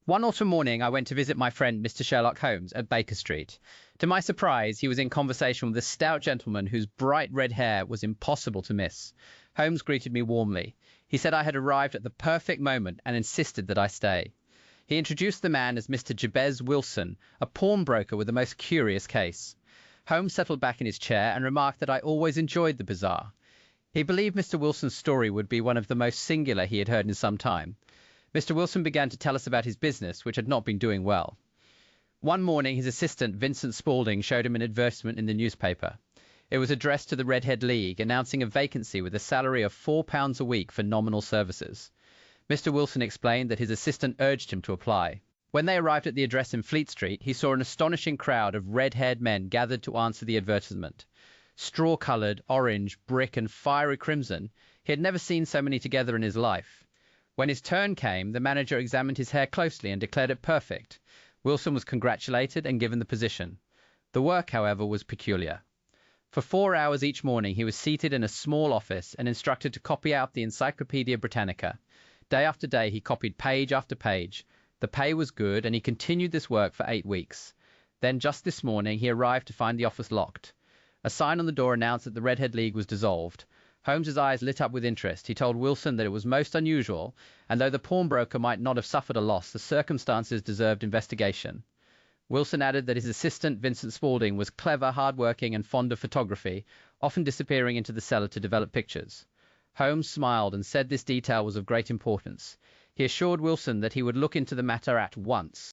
One autumn morning, I went to visit my friend Mr. Sherlock Holmes at Baker Street. To my surprise, he was in conversation with a stout gentleman whose bright red hair was impossible to miss. Holmes greeted me warmly. He said I had arrived at the perfect moment and insisted that I stay. He introduced the man as Mr. Jabez Wilson, a pawnbroker with a most curious case. Holmes settled back in his chair and remarked that I always enjoyed the bazaar. He believed Mr. Wilson's story would be one of the most singular he had heard in some time. Mr. Wilson began to tell us about his business, which had not been doing well. One morning, his assistant, Vincent Spaulding, showed him an advertisement in the newspaper. It was addressed to the Redhead League, announcing a vacancy with a salary of £4 a week for nominal services. Mr. Wilson explained that his assistant urged him to apply. When they arrived at the address in Fleet Street, he saw an astonishing crowd of red-haired men gathered to answer the advertisement. Straw-coloured, orange, brick, and fiery crimson, he had never seen so many together in his life. When his turn came, the manager examined his hair closely and declared it perfect. Wilson was congratulated and given the position. The work, however, was peculiar. For 4 hours each morning he was seated in a small office and instructed to copy out the Encyclopaedia Britannica. Day after day he copied page after page. The pay was good, and he continued this work for 8 weeks. Then, just this morning, he arrived to find the office locked. A sign on the door announced that the Redhead League was dissolved. Holmes's eyes lit up with interest. He told Wilson that it was most unusual, and though the pawnbroker might not have suffered a loss, the circumstances deserved investigation. Wilson added that his assistant, Vincent Spaulding, was clever, hard-working, and fond of photography, often disappearing into the cellar to develop pictures. Holmes smiled and said this detail was of great importance. He assured Wilson that he would look into the matter at once.